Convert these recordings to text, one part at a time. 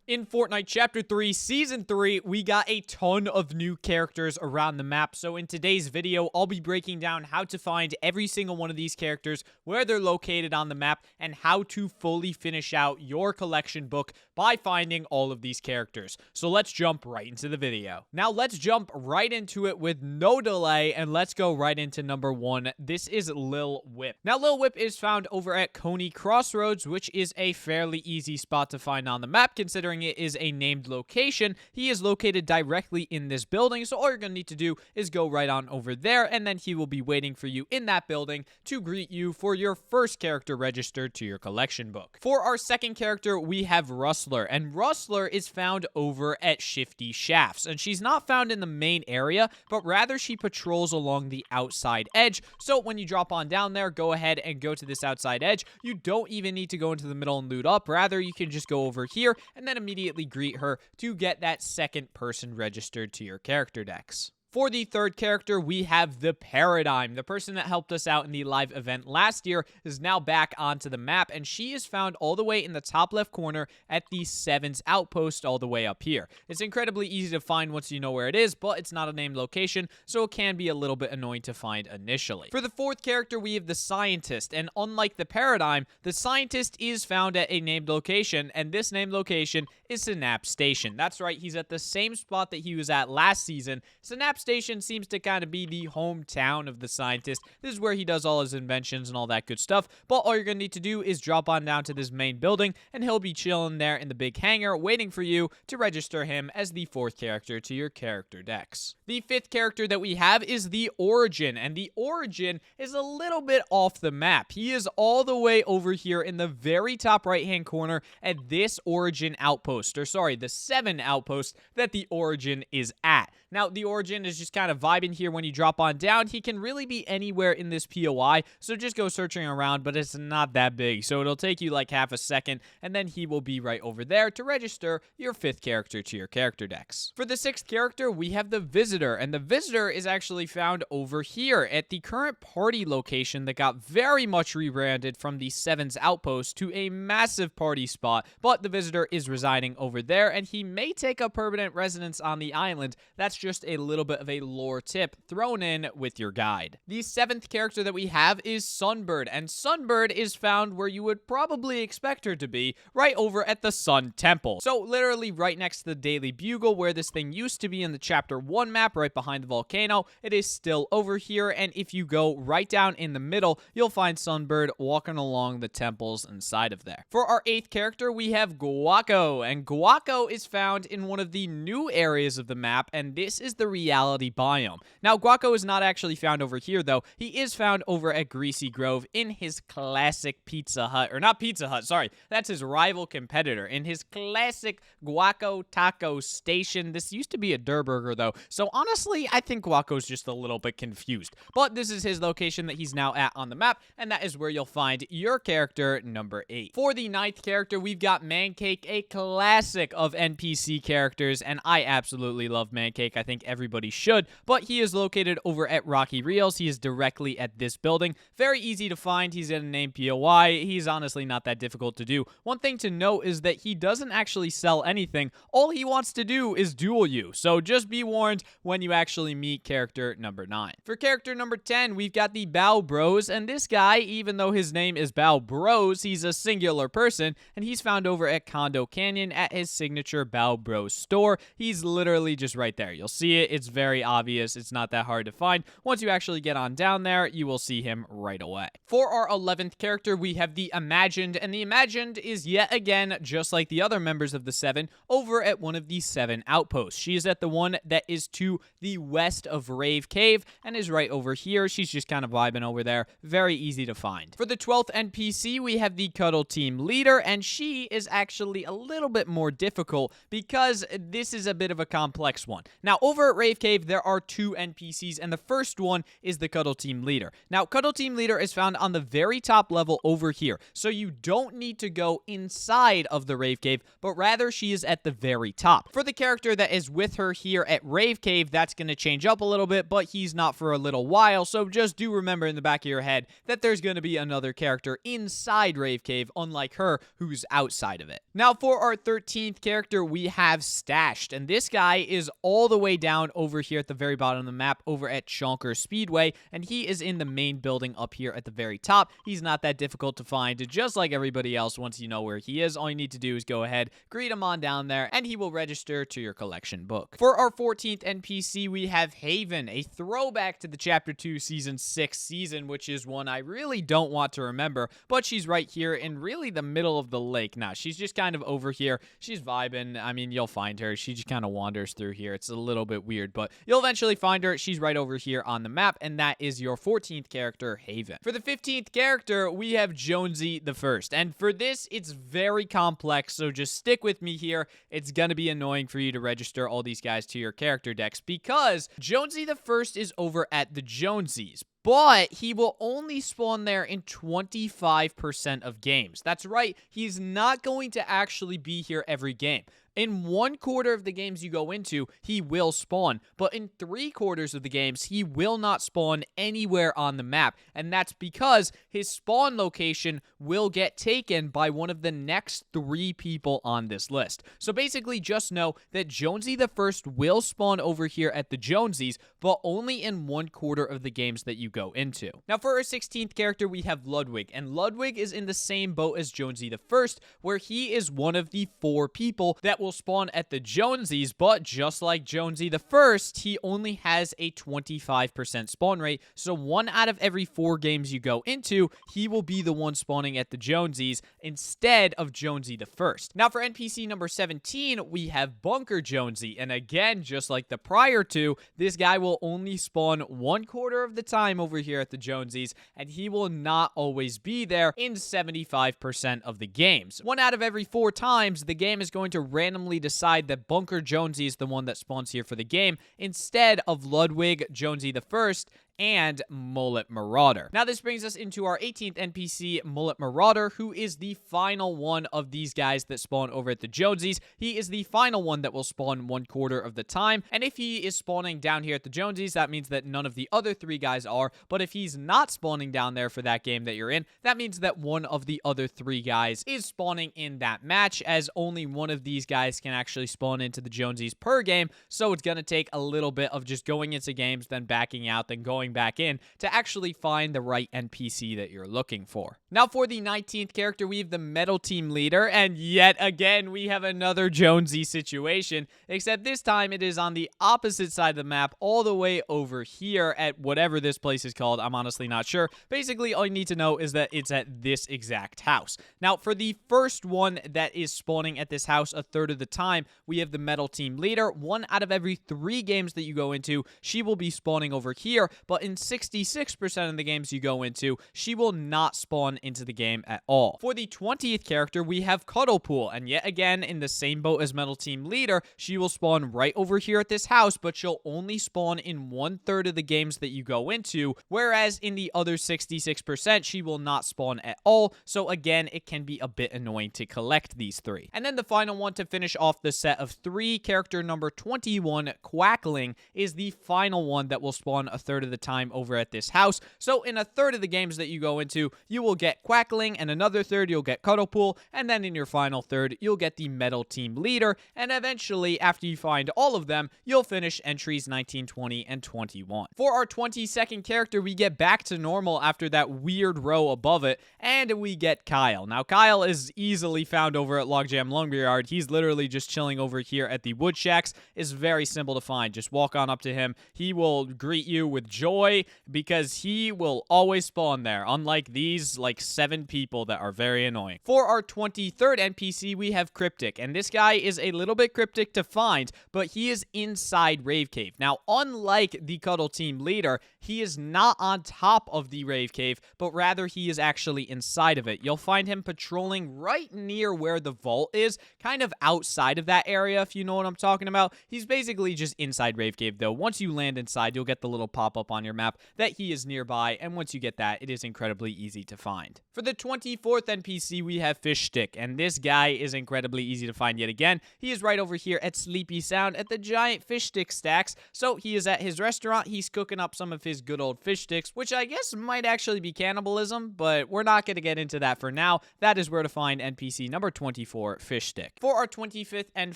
In Fortnite Chapter 3, Season 3, we got a ton of new characters around the map, so in today's video, I'll be breaking down how to find every single one of these characters, where they're located on the map, and how to fully finish out your collection book by finding all of these characters. So let's jump right into the video. Now let's jump right into it with no delay, and let's go right into number 1. This is Lil Whip. Now Lil Whip is found over at Coney Crossroads, which is a fairly easy spot to find on the map, considering it is a named location. He is located directly in this building, so all you're going to need to do is go right on over there, and then he will be waiting for you in that building to greet you for your first character registered to your collection book. For our second character, we have Rustler, and Rustler is found over at Shifty Shafts, and she's not found in the main area, but rather she patrols along the outside edge. So when you drop on down there, go ahead and go to this outside edge. You don't even need to go into the middle and loot up. Rather, you can just go over here and then immediately greet her to get that second person registered to your character decks. For the third character, we have the Paradigm. The person that helped us out in the live event last year is now back onto the map, and she is found all the way in the top left corner at the 7's outpost all the way up here. It's incredibly easy to find once you know where it is, but it's not a named location, so it can be a little bit annoying to find initially. For the fourth character, we have the Scientist, and unlike the Paradigm, the Scientist is found at a named location, and this named location is Synapse Station. That's right, he's at the same spot that he was at last season. Synapse Station seems to kind of be the hometown of the Scientist. This is where he does all his inventions and all that good stuff, but all you're going to need to do is drop on down to this main building, and he'll be chilling there in the big hangar waiting for you to register him as the fourth character to your character decks. The fifth character that we have is the Origin, and the Origin is a little bit off the map. He is all the way over here in the very top right-hand corner at this Origin outpost, or sorry, the 7 outpost that the Origin is at. Now, the Origin is just kind of vibing here when you drop on down. He can really be anywhere in this POI, so just go searching around, but it's not that big, so it'll take you like half a second, and then he will be right over there to register your fifth character to your character decks. For the sixth character, we have the Visitor, and the Visitor is actually found over here at the current party location that got very much rebranded from the 7's outpost to a massive party spot, but the Visitor is residing over there, and he may take up permanent residence on the island. That's just a little bit of a lore tip thrown in with your guide. The seventh character that we have is Sunbird, and Sunbird is found where you would probably expect her to be, right over at the Sun Temple. So literally right next to the Daily Bugle, where this thing used to be in the Chapter 1 map, right behind the volcano. It is still over here, and if you go right down in the middle, you'll find Sunbird walking along the temples inside of there. For our eighth character, we have Guaco, and Guaco is found in one of the new areas of the map, and this is the reality biome. Now, Guaco is not actually found over here, though. He is found over at Greasy Grove in his classic Pizza Hut, or not Pizza Hut, sorry, that's his rival competitor, in his classic Guaco Taco Station. This used to be a Durr Burger, though, so honestly, I think Guaco's just a little bit confused. But this is his location that he's now at on the map, and that is where you'll find your character number 8. For the ninth character, we've got Mancake, a classic of NPC characters, and I absolutely love Mancake. I think everybody should, but he is located over at Rocky Reels. He is directly at this building. Very easy to find. He's in a named POI. He's honestly not that difficult to do. One thing to note is that he doesn't actually sell anything. All he wants to do is duel you, so just be warned when you actually meet character number 9. For character number 10, we've got the Bao Bros, and this guy, even though his name is Bao Bros, he's a singular person, and he's found over at Condo Canyon at his signature Bao Bros store. He's literally just right there. You'll see it. It's very obvious. It's not that hard to find. Once you actually get on down there, you will see him right away. For our 11th character, we have the Imagined, and the Imagined is yet again, just like the other members of the 7, over at one of the 7 outposts. She is at the one that is to the west of Rave Cave and is right over here. She's just kind of vibing over there. Very easy to find. For the 12th NPC, we have the Cuddle team leader, and she is actually a little bit more difficult because this is a bit of a complex one. Now, over at Rave Cave, Cave, there are 2 NPCs, and the first one is the Cuddle Team Leader. Now, Cuddle Team Leader is found on the very top level over here, so you don't need to go inside of the Rave Cave, but rather she is at the very top. For the character that is with her here at Rave Cave, that's going to change up a little bit, but he's not for a little while, so just do remember in the back of your head that there's going to be another character inside Rave Cave, unlike her, who's outside of it. Now, for our 13th character, we have Stashed, and this guy is all the way down over here at the very bottom of the map, over at Chonker Speedway, and he is in the main building up here at the very top. He's not that difficult to find, just like everybody else. Once you know where he is, all you need to do is go ahead, greet him on down there, and he will register to your collection book. For our 14th NPC, we have Haven, a throwback to the Chapter 2 Season 6 season, which is one I really don't want to remember, but she's right here in really the middle of the lake. Now, she's just kind of over here. She's vibing. I mean, you'll find her. She just kind of wanders through here. It's a little bit weird, but you'll eventually find her. She's right over here on the map, and that is your 14th character, Haven. For the 15th character, we have Jonesy the First, and for this, it's very complex, so just stick with me here. It's gonna be annoying for you to register all these guys to your character decks because Jonesy the First is over at the Jonesies, but he will only spawn there in 25% of games. That's right, he's not going to actually be here every game. In 1/4 of the games you go into, he will spawn, but in 3/4 of the games, he will not spawn anywhere on the map, and that's because his spawn location will get taken by one of the next 3 people on this list. So basically, just know that Jonesy the First will spawn over here at the Jonesies, but only in 1/4 of the games that you go into. Now, for our 16th character, we have Ludwig, and Ludwig is in the same boat as Jonesy the First, where he is one of the 4 people that will spawn at the Jonesies, but just like Jonesy the First, he only has a 25% spawn rate, so 1 out of every 4 games you go into, he will be the one spawning at the Jonesies instead of Jonesy the First. Now, for NPC number 17, we have Bunker Jonesy, and again, just like the prior 2, this guy will only spawn 1/4 of the time over here at the Jonesies, and he will not always be there in 75% of the games. 1 out of every 4 times, the game is going to randomly decide that Bunker Jonesy is the one that spawns here for the game instead of Ludwig, Jonesy the First, and Mullet Marauder. Now, this brings us into our 18th NPC, Mullet Marauder, who is the final one of these guys that spawn over at the Jonesies. He is the final one that will spawn 1/4 of the time, and if he is spawning down here at the Jonesies, that means that none of the other 3 guys are, but if he's not spawning down there for that game that you're in, that means that one of the other 3 guys is spawning in that match, as only one of these guys can actually spawn into the Jonesies per game, so it's gonna take a little bit of just going into games, then backing out, then going back in to actually find the right NPC that you're looking for. Now, for the 19th character, we have the Metal Team Leader, and yet again, we have another Jonesy situation, except this time it is on the opposite side of the map, all the way over here at whatever this place is called. I'm honestly not sure. Basically, all you need to know is that it's at this exact house. Now, for the first one that is spawning at this house 1/3 of the time, we have the Metal Team Leader. 1 out of every 3 games that you go into, she will be spawning over here, but in 66% of the games you go into, she will not spawn into the game at all. For the 20th character, we have Cuddlepool, and yet again, in the same boat as Metal Team Leader, she will spawn right over here at this house, but she'll only spawn in 1/3 of the games that you go into, whereas in the other 66%, she will not spawn at all, so again, it can be a bit annoying to collect these 3. And then the final one to finish off the set of 3, character number 21, Quackling, is the final one that will spawn 1/3 of the time over at this house. So in 1/3 of the games that you go into, you will get Quackling, and another 1/3 you'll get Cuddlepool, and then in your final 1/3 you'll get the Metal Team Leader, and eventually, after you find all of them, you'll finish entries 19, 20, and 21. For our 22nd character, we get back to normal after that weird row above it, and we get Kyle. Now, Kyle is easily found over at Logjam Lumberyard. He's literally just chilling over here at the wood shacks. It's very simple to find. Just walk on up to him. He will greet you with joy toy because he will always spawn there, unlike these like 7 people that are very annoying. For our 23rd NPC, we have Cryptic, and this guy is a little bit cryptic to find, but he is inside Rave Cave. Now, unlike the Cuddle team leader, he is not on top of the Rave Cave, but rather he is actually inside of it. You'll find him patrolling right near where the vault is, kind of outside of that area, if you know what I'm talking about. He's basically just inside Rave Cave, though. Once you land inside, you'll get the little pop-up on your map that he is nearby, and once you get that, it is incredibly easy to find. For the 24th NPC, we have Fishstick, and this guy is incredibly easy to find yet again. He is right over here at Sleepy Sound at the giant fish stick stacks. So he is at his restaurant. He's cooking up some of his good old fish sticks, which I guess might actually be cannibalism, but we're not going to get into that for now. That is where to find NPC number 24, Fishstick. For our 25th and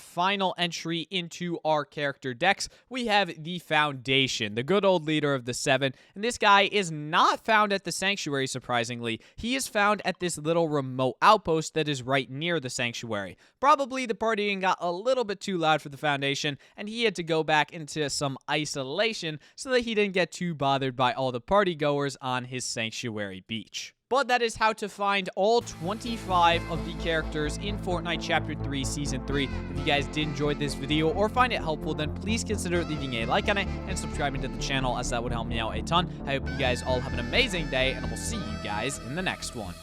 final entry into our character decks, we have the Foundation, the good old leader of the 7. And this guy is not found at the Sanctuary, surprisingly. He is found at this little remote outpost that is right near the Sanctuary. Probably the partying got a little bit too loud for the Foundation, and he had to go back into some isolation so that he didn't get too bothered by all the party goers on his Sanctuary beach. But that is how to find all 25 of the characters in Fortnite Chapter 3, Season 3. If you guys did enjoy this video or find it helpful, then please consider leaving a like on it and subscribing to the channel, as that would help me out a ton. I hope you guys all have an amazing day, and I will see you guys in the next one.